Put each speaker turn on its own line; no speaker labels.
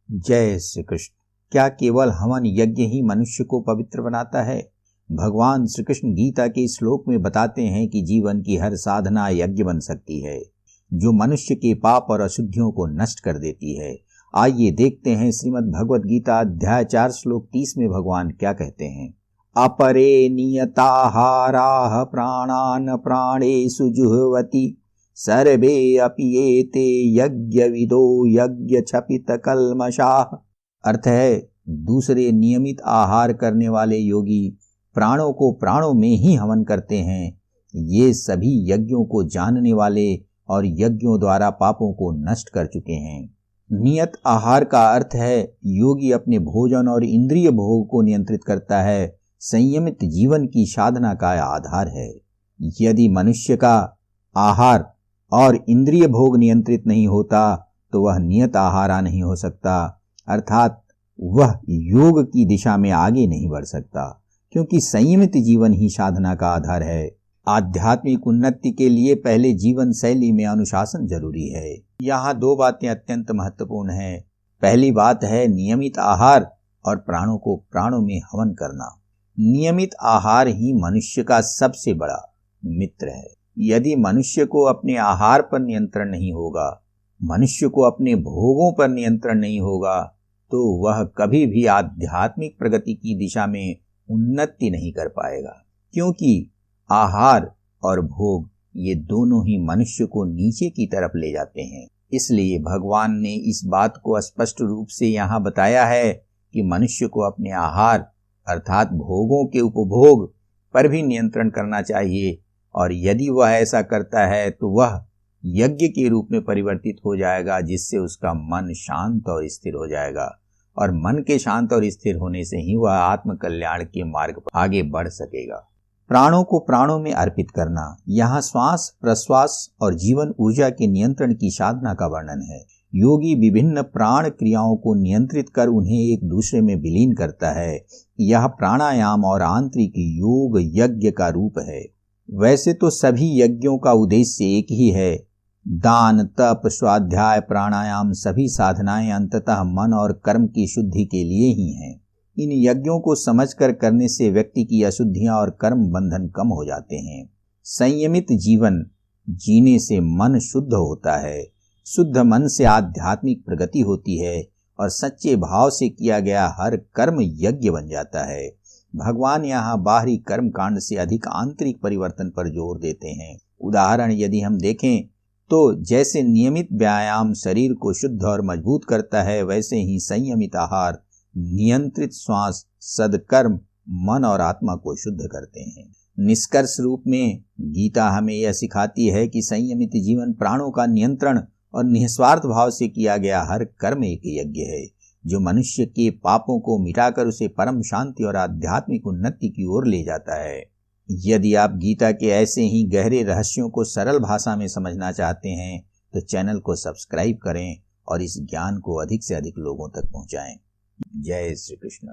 जय श्री कृष्ण। क्या केवल हवन यज्ञ ही मनुष्य को पवित्र बनाता है? भगवान श्री कृष्ण गीता के श्लोक में बताते हैं कि जीवन की हर साधना यज्ञ बन सकती है, जो मनुष्य के पाप और अशुद्धियों को नष्ट कर देती है। आइए देखते हैं श्रीमद् भगवद गीता अध्याय 4 श्लोक 30 में भगवान क्या कहते हैं। अपरे नियताहाराः प्राणान् प्राणेषु जुह्वति सर्वे अपि एते यज्ञविदो यज्ञक्षपितकल्मषाः। अर्थ है, दूसरे नियमित आहार करने वाले योगी प्राणों को प्राणों में ही हवन करते हैं। ये सभी यज्ञों को जानने वाले और यज्ञों द्वारा पापों को नष्ट कर चुके हैं। नियत आहार का अर्थ है योगी अपने भोजन और इंद्रिय भोग को नियंत्रित करता है। संयमित जीवन की साधना का आधार है। यदि मनुष्य का आहार और इंद्रिय भोग नियंत्रित नहीं होता तो वह नियत आहारा नहीं हो सकता, अर्थात वह योग की दिशा में आगे नहीं बढ़ सकता, क्योंकि संयमित जीवन ही साधना का आधार है। आध्यात्मिक उन्नति के लिए पहले जीवन शैली में अनुशासन जरूरी है। यहाँ 2 बातें अत्यंत महत्वपूर्ण हैं। पहली बात है नियमित आहार और प्राणों को प्राणों में हवन करना। नियमित आहार ही मनुष्य का सबसे बड़ा मित्र है। यदि मनुष्य को अपने आहार पर नियंत्रण नहीं होगा, मनुष्य को अपने भोगों पर नियंत्रण नहीं होगा, तो वह कभी भी आध्यात्मिक प्रगति की दिशा में उन्नति नहीं कर पाएगा, क्योंकि आहार और भोग ये दोनों ही मनुष्य को नीचे की तरफ ले जाते हैं। इसलिए भगवान ने इस बात को स्पष्ट रूप से यहाँ बताया है कि मनुष्य को अपने आहार अर्थात भोगों के उपभोग पर भी नियंत्रण करना चाहिए, और यदि वह ऐसा करता है तो वह यज्ञ के रूप में परिवर्तित हो जाएगा, जिससे उसका मन शांत और स्थिर हो जाएगा, और मन के शांत और स्थिर होने से ही वह आत्म कल्याण के मार्ग पर आगे बढ़ सकेगा। प्राणों को प्राणों में अर्पित करना, यहाँ श्वास प्रश्वास और जीवन ऊर्जा के नियंत्रण की साधना का वर्णन है। योगी विभिन्न प्राण क्रियाओं को नियंत्रित कर उन्हें एक दूसरे में विलीन करता है। यह प्राणायाम और आंतरिक योग यज्ञ का रूप है। वैसे तो सभी यज्ञों का उद्देश्य एक ही है। दान, तप, स्वाध्याय, प्राणायाम सभी साधनाएं अंततः मन और कर्म की शुद्धि के लिए ही हैं। इन यज्ञों को समझकर करने से व्यक्ति की अशुद्धियां और कर्म बंधन कम हो जाते हैं। संयमित जीवन जीने से मन शुद्ध होता है। शुद्ध मन से आध्यात्मिक प्रगति होती है और सच्चे भाव से किया गया हर कर्म यज्ञ बन जाता है। भगवान यहाँ बाहरी कर्म कांड से अधिक आंतरिक परिवर्तन पर जोर देते हैं। उदाहरण यदि हम देखें तो जैसे नियमित व्यायाम शरीर को शुद्ध और मजबूत करता है, वैसे ही संयमित आहार, नियंत्रित श्वास, सद्कर्म मन और आत्मा को शुद्ध करते हैं। निष्कर्ष रूप में गीता हमें यह सिखाती है कि संयमित जीवन, प्राणों का नियंत्रण और निस्वार्थ भाव से किया गया हर कर्म एक यज्ञ है, जो मनुष्य के पापों को मिटाकर उसे परम शांति और आध्यात्मिक उन्नति की ओर ले जाता है। यदि आप गीता के ऐसे ही गहरे रहस्यों को सरल भाषा में समझना चाहते हैं तो चैनल को सब्सक्राइब करें और इस ज्ञान को अधिक से अधिक लोगों तक पहुंचाएं। जय श्री कृष्ण।